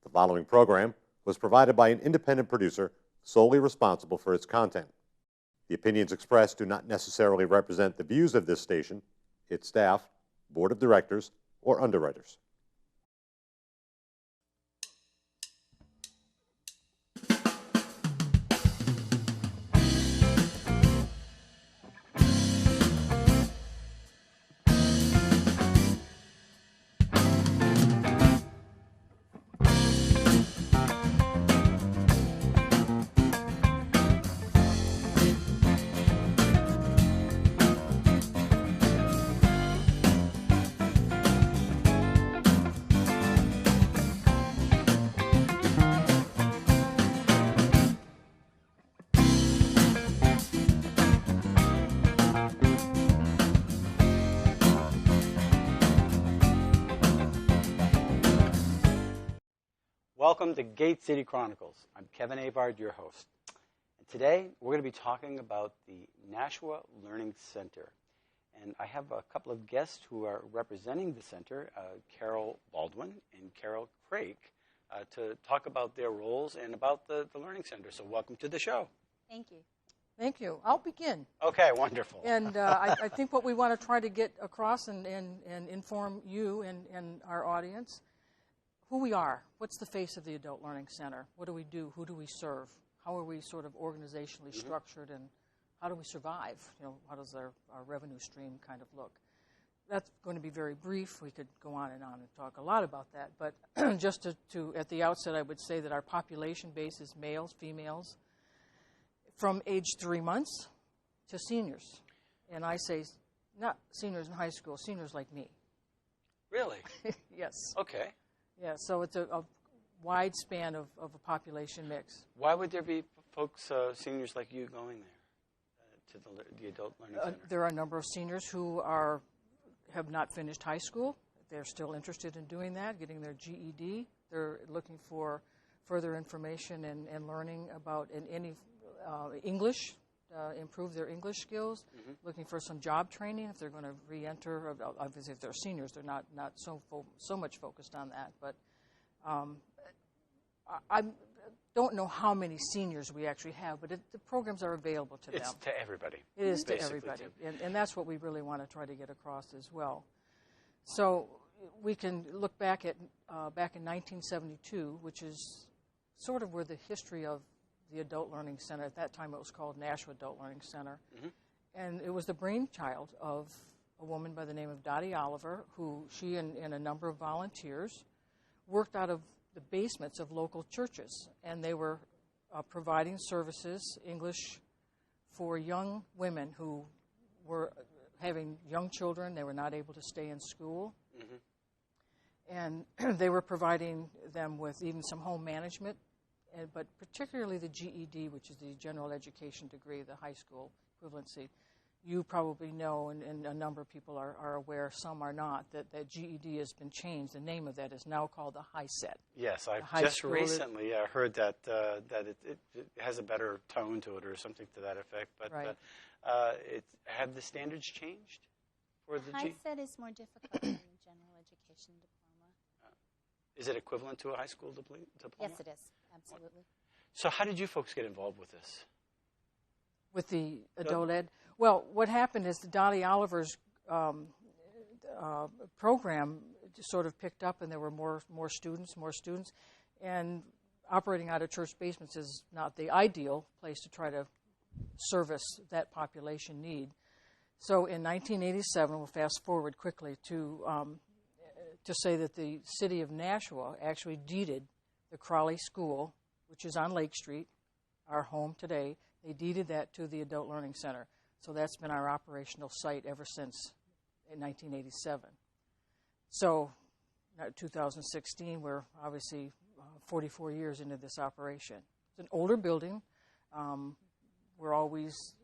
The following program was provided by an independent producer solely responsible for its content. The opinions expressed do not necessarily represent the views of this station, its staff, board of directors, or underwriters. Welcome to Gate City Chronicles. I'm Kevin Avard, your host. And today we're going to be talking about the Nashua Learning Center. And I have a couple of guests who are representing the center, Carol Baldwin and Carol Kreick, to talk about their roles and about the Learning Center. So welcome to the show. Thank you. Thank you. I'll begin. Okay, wonderful. And I think what we want to try to get across and inform you and our audience, who we are, what's the face of the Adult Learning Center, what do we do, who do we serve, how are we sort of organizationally structured, and how do we survive, how does our revenue stream kind of look. That's going to be very brief. We could go on and talk a lot about that, but just to at the outset I would say that our population base is males, females, from age 3 months to seniors. And I say not seniors in high school, seniors like me. Really? Yes. Okay. Yeah, so it's a wide span of a population mix. Why would there be folks, seniors like you, going there to the Adult Learning Center? There are a number of seniors who have not finished high school. They're still interested in doing that, getting their GED. They're looking for further information and learning about any English, improve their English skills, looking for some job training if they're going to re-enter. Obviously, if they're seniors, they're not so much focused on that. But I don't know how many seniors we actually have, but the programs are available to them. It's to everybody. It is to everybody, and that's what we really want to try to get across as well. So we can look back at back in 1972, which is sort of where the history of the Adult Learning Center. At that time, it was called Nashua Adult Learning Center. And it was the brainchild of a woman by the name of Dottie Oliver, who she and a number of volunteers worked out of the basements of local churches. And they were providing services, English, for young women who were having young children. They were not able to stay in school. And they were providing them with even some home management, but particularly the GED, which is the general education degree, the high school equivalency. You probably know, and a number of people are aware, some are not, that GED has been changed. The name of that is now called the HiSET. Yes, I've just recently heard that it has a better tone to it or something to that effect. But right. Have the standards changed for the HiSET is more difficult than general education diploma. Is it equivalent to a high school diploma? Yes, it is. Absolutely. So how did you folks get involved with this? With the adult ed? Well, what happened is the Dottie Oliver's program sort of picked up, and there were more students. And operating out of church basements is not the ideal place to try to service that population need. So in 1987, we'll fast forward quickly to say that the city of Nashua actually deeded the Crowley School, which is on Lake Street, our home today. They deeded that to the Adult Learning Center. So that's been our operational site ever since in 1987. So 2016, we're obviously 44 years into this operation. It's an older building. We're always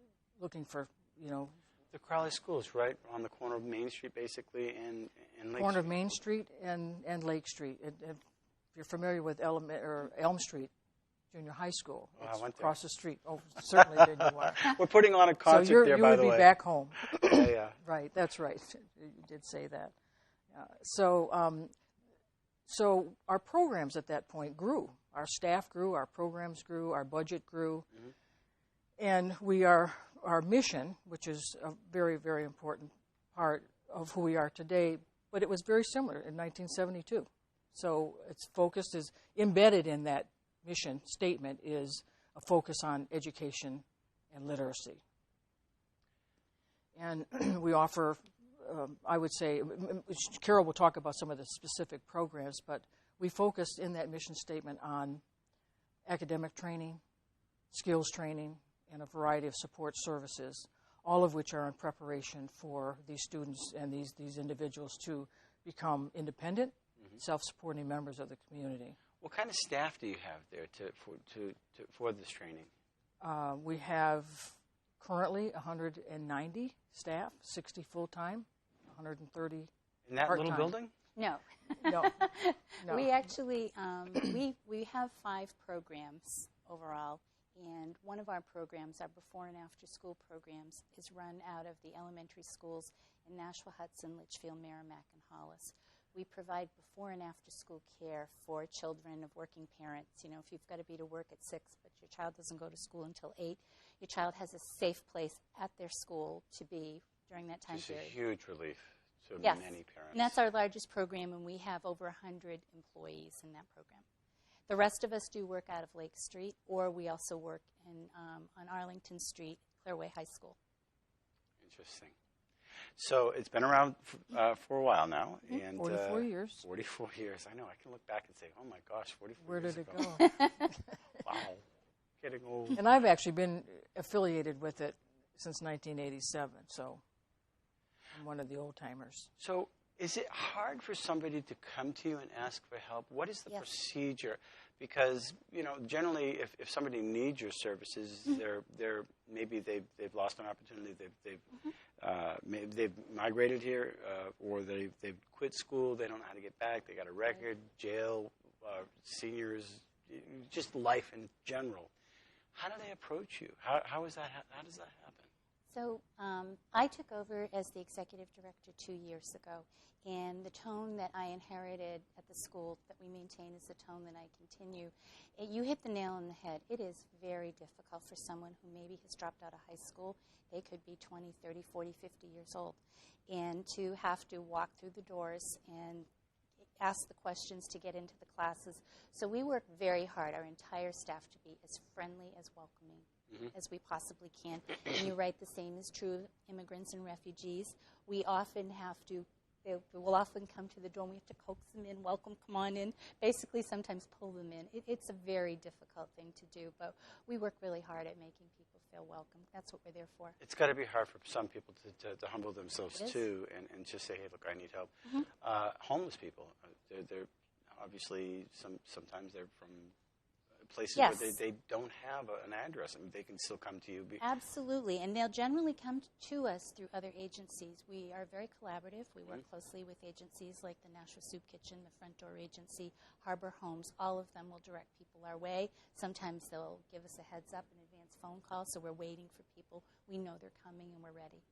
looking for, The Crowley School is right on the corner of Main Street, basically, and Lake Street. Corner of Main Street and Lake Street. If you're familiar with Elm Street Junior High School, it's across the street. Oh, certainly then you are. We're putting on a concert there, by the way. You would be back home. Yeah. Right, that's right. You did say that. So So our programs at that point grew. Our staff grew, our programs grew, our budget grew. And our mission, which is a very, very important part of who we are today, but it was very similar in 1972. So its focus is embedded in that mission statement is a focus on education and literacy. And we offer, I would say, Carol will talk about some of the specific programs, but we focused in that mission statement on academic training, skills training, and a variety of support services, all of which are in preparation for these students and these individuals to become independent, self-supporting members of the community. What kind of staff do you have there for this training? We have currently 190 staff, 60 full-time, 130 in that part-time. little building? No. No. No. We actually, we have 5 programs overall, and one of our programs, our before and after school programs, is run out of the elementary schools in Nashua, Hudson, Litchfield, Merrimack, and Hollis. We provide before and after school care for children of working parents. You know, if you've got to be to work at 6, but your child doesn't go to school until 8, your child has a safe place at their school to be during that time It's period. a huge relief to Yes. many parents. And that's our largest program, and we have over 100 employees in that program. The rest of us do work out of Lake Street, or we also work on Arlington Street, Clearway High School. Interesting. So it's been around for a while now. And 44 years. 44 years. I know. I can look back and say, oh, my gosh, 44 Where years did it ago. go? Wow. Getting old. And I've actually been affiliated with it since 1987, so I'm one of the old-timers. So is it hard for somebody to come to you and ask for help? What is the Yes. procedure? Because, you know, generally if somebody needs your services, they're maybe they've lost an opportunity, they've migrated here, or they've quit school, they don't know how to get back, they got a record, jail, seniors, just life in general. How do they approach you? How does that happen? So I took over as the executive director 2 years ago, and the tone that I inherited at the school that we maintain is the tone that I continue. You hit the nail on the head. It is very difficult for someone who maybe has dropped out of high school. They could be 20, 30, 40, 50 years old, and to have to walk through the doors and ask the questions to get into the classes. So we work very hard, our entire staff, to be as friendly, as welcoming as we possibly can. And you're right, the same is true of immigrants and refugees. We often have to, they will often come to the door and we have to coax them in, welcome, come on in, basically sometimes pull them in. It's a very difficult thing to do, but we work really hard at making people feel welcome. That's what we're there for. It's got to be hard for some people to humble themselves It is. too and just say, hey, look, I need help. Homeless people, they're obviously, sometimes they're from places Yes. where they don't have an address. I mean, they can still come to you. Absolutely, and they'll generally come to us through other agencies. We are very collaborative. We work closely with agencies like the Nashua Soup Kitchen, the Front Door Agency, Harbor Homes. All of them will direct people our way. Sometimes they'll give us a heads up, an advance phone call, so we're waiting for people. We know they're coming and we're ready.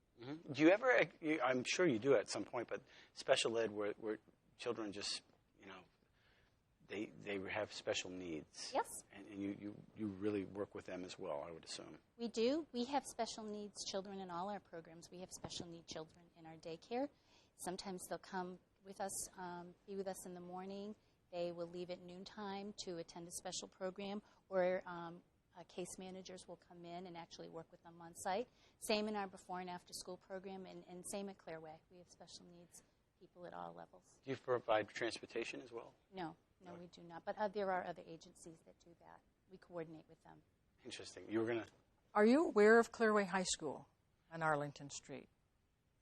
Do you ever, I'm sure you do at some point, but special ed where children just, you know, they have special needs. Yes. And you really work with them as well, I would assume. We do. We have special needs children in all our programs. We have special need children in our daycare. Sometimes they'll come with us, be with us in the morning. They will leave at noontime to attend a special program, or case managers will come in and actually work with them on site. Same in our before and after school program, and same at Clearway. We have special needs people at all levels. Do you provide transportation as well? No, we do not. But there are other agencies that do that. We coordinate with them. Interesting. You were going to... Are you aware of Clearway High School on Arlington Street?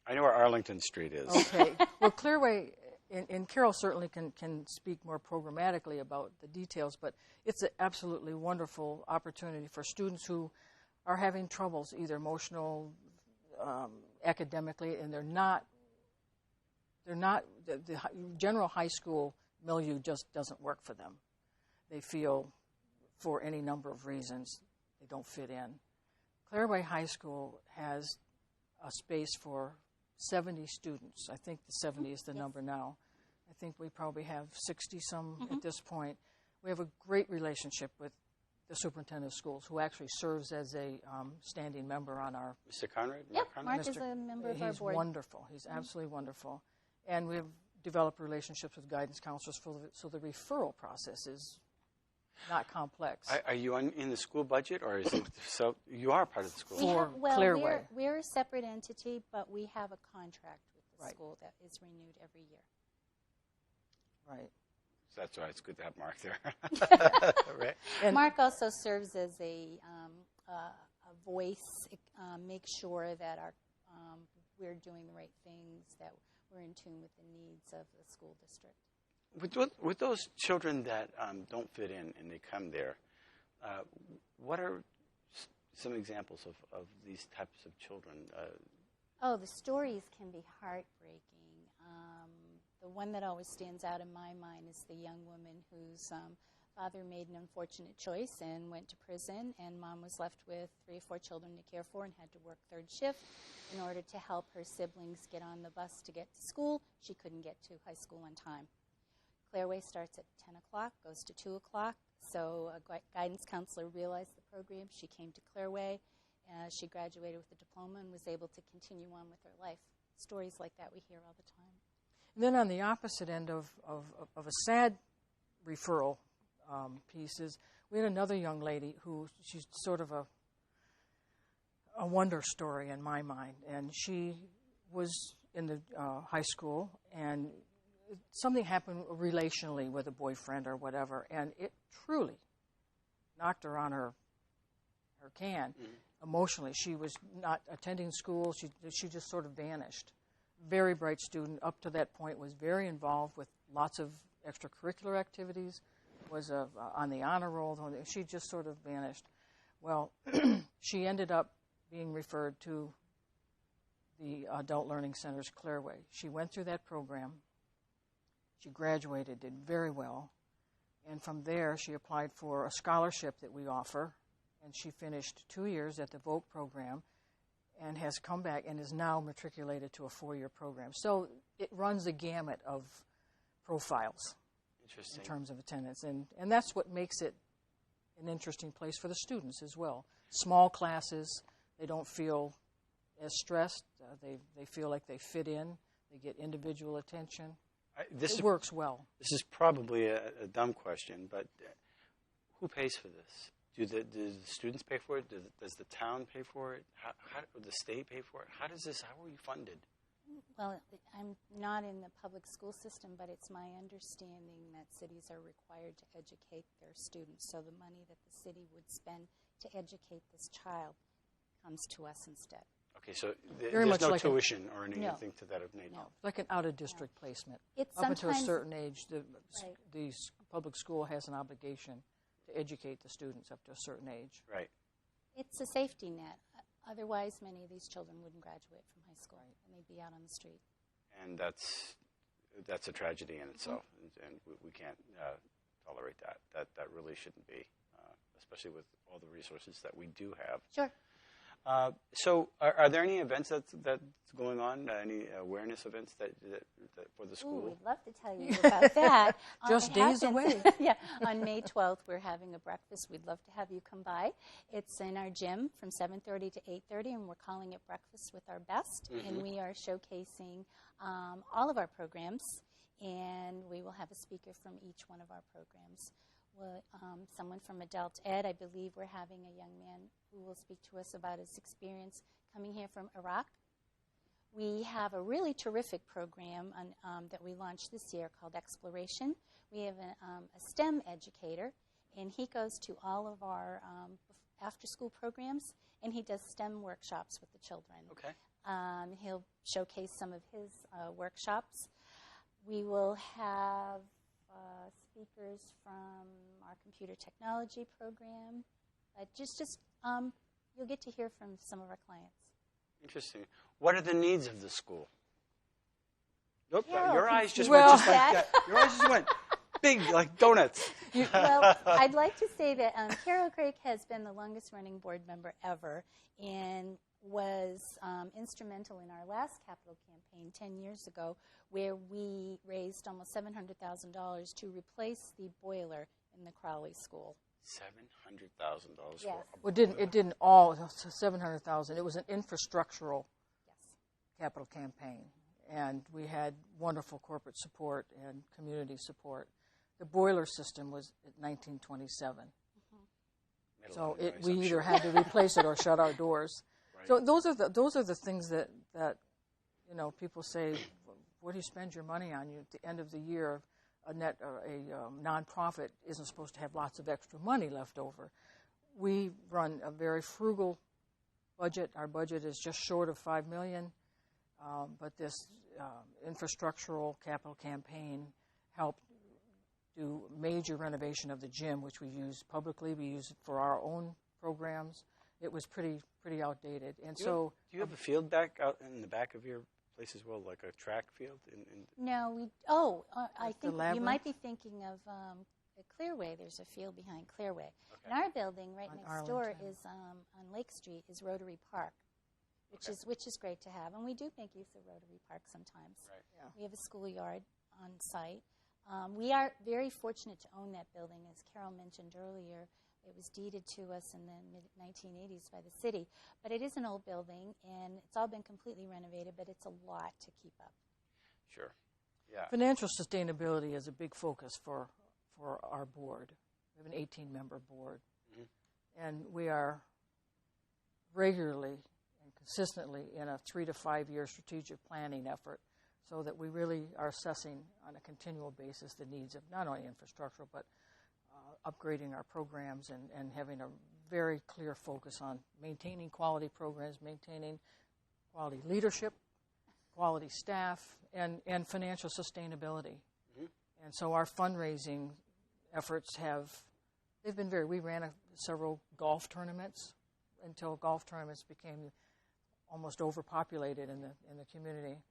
I know where Arlington Street is. Okay. Well, Clearway, and Carol certainly can speak more programmatically about the details, but it's an absolutely wonderful opportunity for students who are having troubles, either emotional, academically, and they're not the general high school milieu just doesn't work for them. They feel, for any number of reasons, they don't fit in. Clearway High School has a space for 70 students. I think the 70 is the number now. I think we probably have 60-some at this point. We have a great relationship with the superintendent of schools, who actually serves as a standing member on our... Mr. Conrad? Yep, Conrad? Mark is a member of our board. He's wonderful. He's absolutely wonderful. And we've developed relationships with guidance counselors so the referral process is not complex. Are you in the school budget, or is it so you are part of the school? We're a separate entity, but we have a contract with the school that is renewed every year. Right. So that's why it's good to have Mark there. Right. And Mark also serves as a voice, make sure that we're doing the right things, that we're in tune with the needs of the school district. With those children that don't fit in and they come there, what are some examples of these types of children? The stories can be heartbreaking. The one that always stands out in my mind is the young woman whose father made an unfortunate choice and went to prison, and mom was left with 3 or 4 children to care for and had to work 3rd shift in order to help her siblings get on the bus to get to school. She couldn't get to high school on time. Clairway starts at 10 o'clock, goes to 2 o'clock. So a guidance counselor realized the program. She came to Clairway. She graduated with a diploma and was able to continue on with her life. Stories like that we hear all the time. And then on the opposite end of a sad referral piece is we had another young lady who she's sort of a wonder story in my mind. And she was in the high school, and something happened relationally with a boyfriend or whatever, and it truly knocked her on her can emotionally. She was not attending school. She just sort of vanished. Very bright student. Up to that point was very involved with lots of extracurricular activities, was on the honor roll. She just sort of vanished. Well, she ended up being referred to the Adult Learning Center's Clairway. She went through that program. She graduated, did very well, and from there she applied for a scholarship that we offer, and she finished 2 years at the VOC program and has come back and is now matriculated to a 4-year program. So it runs a gamut of profiles in terms of attendance, and that's what makes it an interesting place for the students as well. Small classes, they don't feel as stressed, they feel like they fit in, they get individual attention. It works well. This is probably a dumb question, but who pays for this? Do the students pay for it? Does the town pay for it? How does the state pay for it? How are you funded? Well, I'm not in the public school system, but it's my understanding that cities are required to educate their students. So the money that the city would spend to educate this child comes to us instead. Okay, so there's no tuition or anything to that of nature. No. Like an out-of-district placement. It's up until a certain age, the public school has an obligation to educate the students up to a certain age. Right. It's a safety net. Otherwise, many of these children wouldn't graduate from high school, and they'd be out on the street. And that's a tragedy in itself, and we can't tolerate that. That really shouldn't be, especially with all the resources that we do have. Sure. So are there any events that's going on, any awareness events that for the school? Ooh, we'd love to tell you about that. Just days away. Yeah, on May 12th, we're having a breakfast. We'd love to have you come by. It's in our gym from 7:30 to 8:30, and we're calling it Breakfast with Our Best. And we are showcasing all of our programs, and we will have a speaker from each one of our programs. Someone from Adult Ed. I believe we're having a young man who will speak to us about his experience coming here from Iraq. We have a really terrific program that we launched this year called Exploration. We have a STEM educator, and he goes to all of our after-school programs, and he does STEM workshops with the children. Okay. He'll showcase some of his workshops. We will have speakers from our computer technology program. You'll get to hear from some of our clients. Interesting. What are the needs of the school? Nope, Carol, your eyes just went just like that. Your eyes just went big, like donuts. Well, I'd like to say that Carol Kreick has been the longest-running board member ever, and was instrumental in our last capital campaign 10 years ago, where we raised almost $700,000 to replace the boiler in the Crowley School. $700,000 Yes. for Well, it didn't all, 700,000. It was an infrastructural Yes. capital campaign, and we had wonderful corporate support and community support. The boiler system was at 1927, made a so lot of noise, we I'm either sure. had to replace it or shut our doors. Right. So those are the things that people say, what do you spend your money on? At the end of the year, a nonprofit isn't supposed to have lots of extra money left over. We run a very frugal budget. Our budget is just short of $5 million, but this infrastructural capital campaign helped do major renovation of the gym, which we use publicly. We use it for our own programs. It was pretty outdated, and Do you have a field back out in the back of your place as well, like a track field? No, I Like the think you might labyrinth? be thinking of at Clearway. There's a field behind Clearway. Okay. And our building right On next door Arlington. is on Lake Street is Rotary Park, which is great to have, and we do make use of Rotary Park sometimes. Right. Yeah. We have a schoolyard on site. We are very fortunate to own that building, as Carol mentioned earlier. It was deeded to us in the mid-1980s by the city. But it is an old building, and it's all been completely renovated, but it's a lot to keep up. Sure. Yeah. Financial sustainability is a big focus for our board. We have an 18-member board, and we are regularly and consistently in a 3 to 5 year strategic planning effort, so that we really are assessing on a continual basis the needs of not only infrastructure but upgrading our programs and having a very clear focus on maintaining quality programs, maintaining quality leadership, quality staff, and financial sustainability. And so our fundraising efforts they've been we ran several golf tournaments until golf tournaments became almost overpopulated in the community.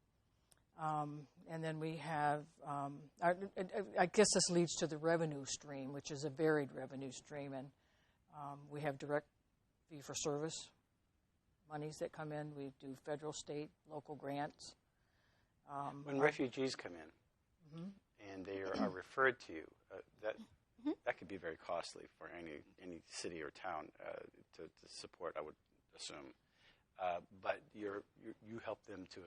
And then we have, I guess this leads to the revenue stream, which is a varied revenue stream. And we have direct fee-for-service monies that come in. We do federal, state, local grants. When refugees come in and they are referred to you, that could be very costly for any city or town to support, I would assume. But you help them to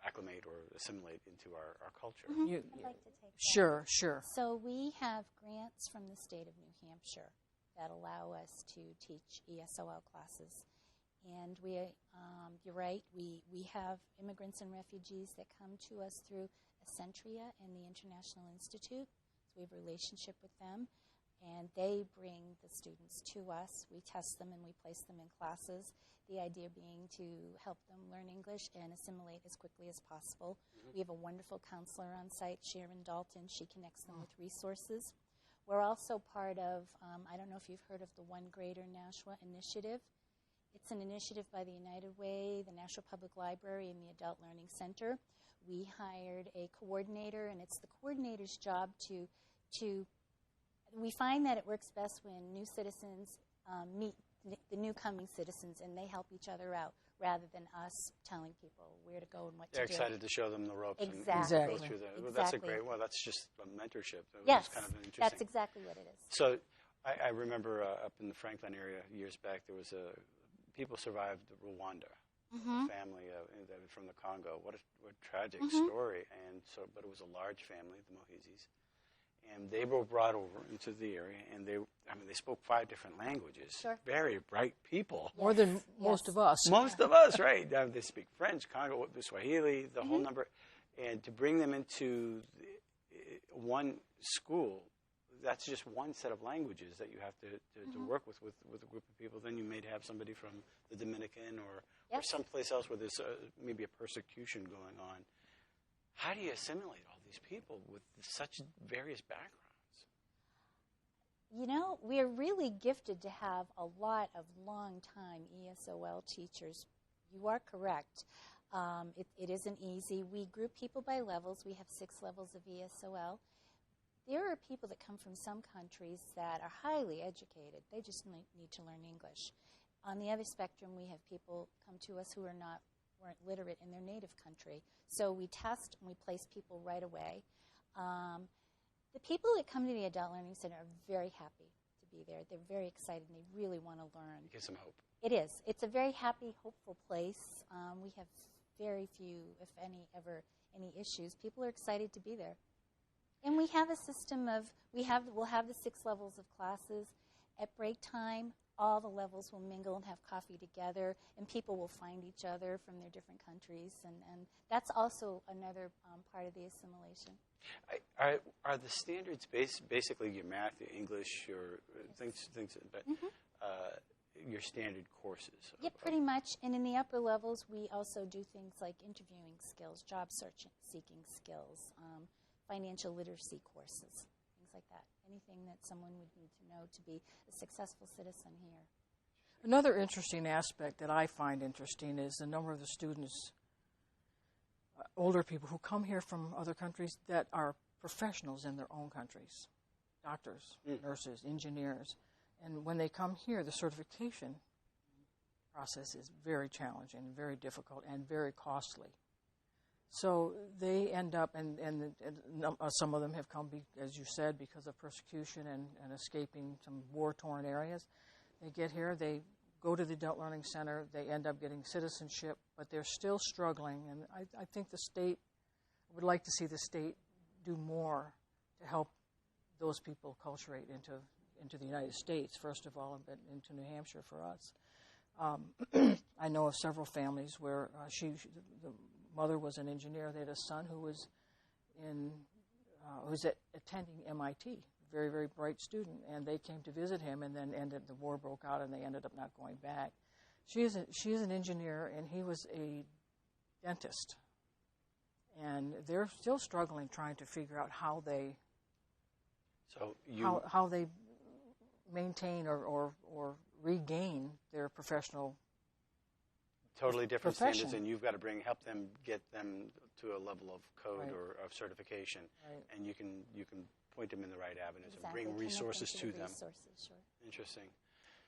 acclimate or assimilate into our culture. I'd like to take that. Sure. So we have grants from the state of New Hampshire that allow us to teach ESOL classes. And you're right, we have immigrants and refugees that come to us through Accentria and the International Institute. So we have a relationship with them, and they bring the students to us. We test them and we place them in classes. The idea being to help them learn English and assimilate as quickly as possible. We have a wonderful counselor on site, Sharon Dalton. She connects them with resources. We're also part of, I don't know if you've heard of the One Greater Nashua Initiative. It's an initiative by the United Way, the National Public Library, and the Adult Learning Center. We hired a coordinator, and it's the coordinator's job to we find that it works best when new citizens meet the new coming citizens, and they help each other out rather than us telling people where to go and what They're to do. excited to show them the ropes and Exactly. go through that. Well, Exactly. That's just a mentorship. Yes, That's kind of interesting. that's exactly what it is. So I remember up in the Franklin area years back, there was people survived Rwanda, family from the Congo. What a tragic story. And but it was a large family, the Mohizis. And they were brought over into the area, and they spoke 5 different languages. Sure. Very bright people. More than most of us. Most of us, right? They speak French, Congo, Swahili, the whole number. And to bring them into one school, that's just one set of languages that you have to work with a group of people. Then you may have somebody from the Dominican or someplace else where there's maybe a persecution going on. How do you assimilate all these people with such various backgrounds? You know, we're really gifted to have a lot of long-time ESOL teachers. You are correct. It isn't easy. We group people by levels. We have 6 levels of ESOL. There are people that come from some countries that are highly educated. They just need to learn English. On the other spectrum, we have people come to us who weren't literate in their native country. So we test and we place people right away. The people that come to the Adult Learning Center are very happy to be there. They're very excited and they really want to learn. It gives them hope. It is. It's a very happy, hopeful place. We have very few, if any issues. People are excited to be there. And we have a system of, we'll have the 6 levels of classes. At break time, all the levels will mingle and have coffee together, and people will find each other from their different countries. And that's also another part of the assimilation. Are the standards basically your math, your English, your things, but your standard courses? Yeah, pretty much. And in the upper levels, we also do things like interviewing skills, job seeking skills, financial literacy courses, things like that. Anything that someone would need to know to be a successful citizen here. Another interesting aspect that I find interesting is the number of the students, older people who come here from other countries that are professionals in their own countries, doctors, nurses, engineers. And when they come here, the certification process is very challenging, very difficult, and very costly. So they end up, and some of them have come, as you said, because of persecution and escaping some war-torn areas. They get here, they go to the Adult Learning Center, they end up getting citizenship, but they're still struggling. And I think the state, I would like to see the state do more to help those people acculturate into the United States, first of all, and into New Hampshire for us. I know of several families where the mother was an engineer. They had a son who was attending MIT, very, very bright student, and they came to visit him, and then the war broke out, and they ended up not going back. She is an engineer, and he was a dentist, and they're still struggling trying to figure out how they how they maintain or regain their professional. Totally different profession. Standards, and you've got to help them get them to a level of code or of certification, and you can point them in the right avenues and bring resources to them. Sure. Interesting.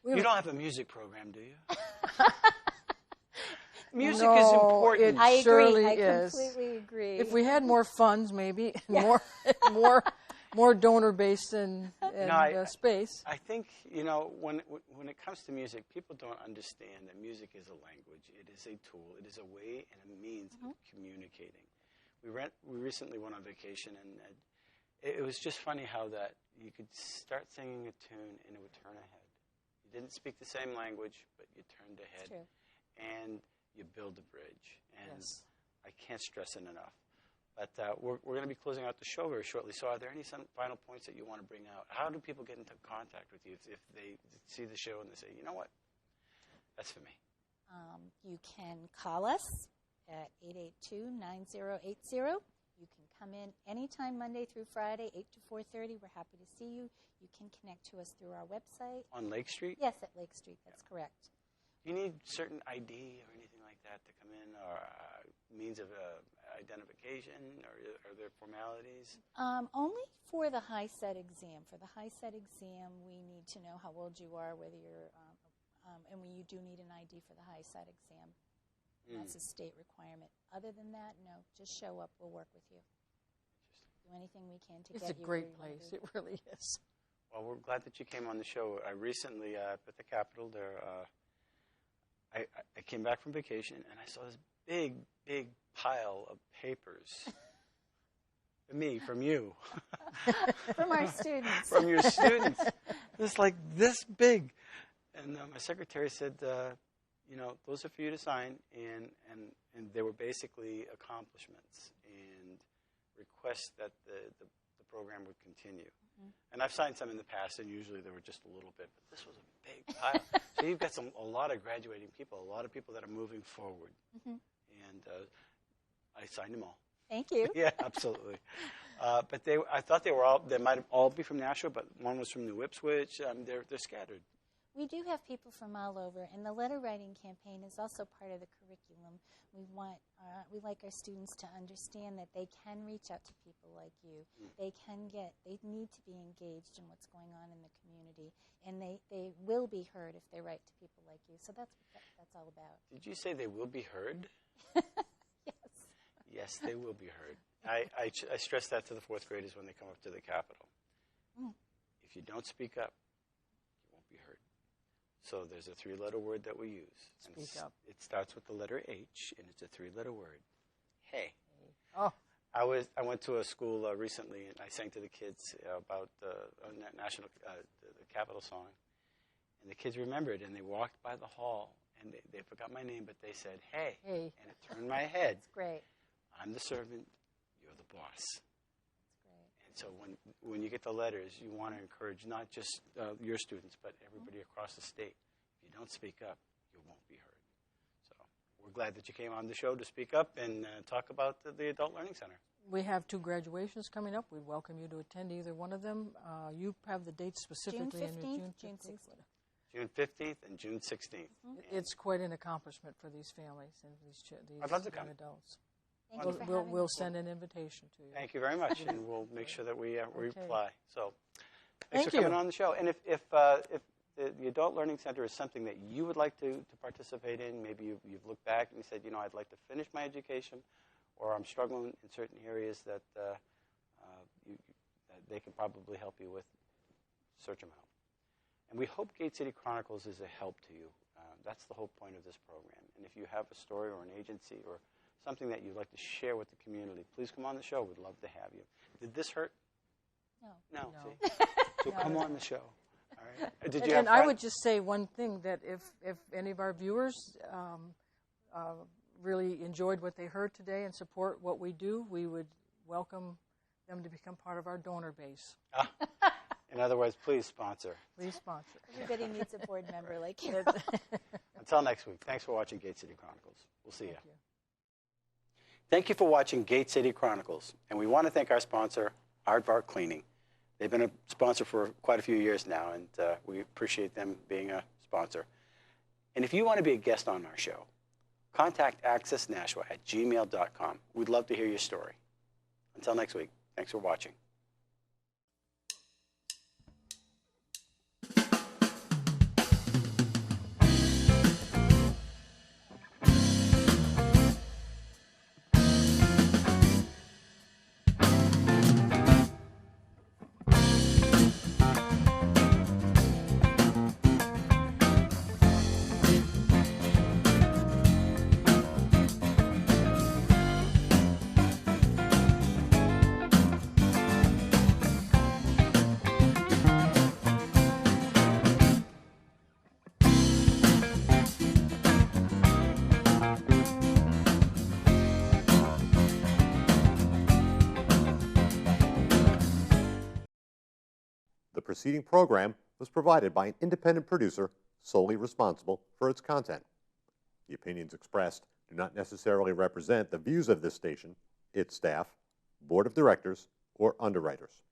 You don't have a music program, do you? Music No, is important. I agree. surely I is. completely agree. If we had more funds, maybe more donor-based and space. I think, when it comes to music, people don't understand that music is a language. It is a tool. It is a way and a means of communicating. We recently went on vacation, and it was just funny how that you could start singing a tune and it would turn ahead. You didn't speak the same language, but you turned ahead. True. And you build a bridge. And Yes. I can't stress it enough. But we're going to be closing out the show very shortly. So are there some final points that you want to bring out? How do people get into contact with you if they see the show and they say, you know what, that's for me? You can call us at 882-9080. You can come in anytime Monday through Friday, 8 to 4:30. We're happy to see you. You can connect to us through our website. On Lake Street? Yes, at Lake Street. That's correct. Do you need certain ID or anything like that to come in, or means of identification, or are there formalities? Only for the high-set exam. For the high-set exam, we need to know how old you are, whether you're, and you do need an ID for the high-set exam. That's a state requirement. Other than that, no. Just show up. We'll work with you. Do anything we can to get you. It's a great place. It really is. Well, we're glad that you came on the show. I recently, at the Capitol, I came back from vacation, and I saw this big, big pile of papers. From you. From our students. From your students. It's like this big. And my secretary said, those are for you to sign, and they were basically accomplishments and requests that the program would continue. And I've signed some in the past, and usually they were just a little bit, but this was a big pile. So you've got a lot of graduating people, a lot of people that are moving forward. And I signed them all. Thank you. Yeah, absolutely. But I thought they might all be from Nashua, but one was from New Ipswich. They're scattered. We do have people from all over, and the letter writing campaign is also part of the curriculum. We like our students to understand that they can reach out to people like you. They need to be engaged in what's going on in the community, and they will be heard if they write to people like you. So that's what that's all about. Did you say they will be heard? Yes. Yes, they will be heard. I stress that to the fourth graders when they come up to the Capitol. If you don't speak up, you won't be heard. So there's a three-letter word that we use. Speak up. It starts with the letter H, and it's a three-letter word. Hey. Oh. I went to a school recently, and I sang to the kids about the Capitol song, and the kids remembered, and they walked by the hall, and they forgot my name, but they said, "Hey," Hey. and it turned my head. That's great. I'm the servant, you're the boss. That's great. And so when you get the letters, you want to encourage not just your students, but everybody across the state. If you don't speak up, you won't be heard. So we're glad that you came on the show to speak up and talk about the Adult Learning Center. We have 2 graduations coming up. We'd welcome you to attend either one of them. You have the dates specifically in your June 16th. June 15th and June 16th. It's quite an accomplishment for these families and these I'd love to come. young adults. Thank you for having We'll us. send an invitation to you. Thank you very much, and we'll make sure that we reply. So thanks Thank for coming you. on the show. And if the Adult Learning Center is something that you would like to participate in, maybe you've looked back and you said, I'd like to finish my education, or I'm struggling in certain areas that they can probably help you with, search them out. And we hope Gate City Chronicles is a help to you. That's the whole point of this program. And if you have a story or an agency or something that you'd like to share with the community, please come on the show. We'd love to have you. Did this hurt? No. No. No. See? So come on the show. All right. Did you And have I fun? would just say one thing, that if any of our viewers really enjoyed what they heard today and support what we do, we would welcome them to become part of our donor base. In other words, please sponsor. Please sponsor. Everybody needs a board member like you. Until next week, thanks for watching Gate City Chronicles. We'll see you. Thank you. Thank you for watching Gate City Chronicles. And we want to thank our sponsor, Aardvark Cleaning. They've been a sponsor for quite a few years now, and we appreciate them being a sponsor. And if you want to be a guest on our show, contact accessnashua@gmail.com. We'd love to hear your story. Until next week, thanks for watching. The preceding program was provided by an independent producer solely responsible for its content. The opinions expressed do not necessarily represent the views of this station, its staff, board of directors, or underwriters.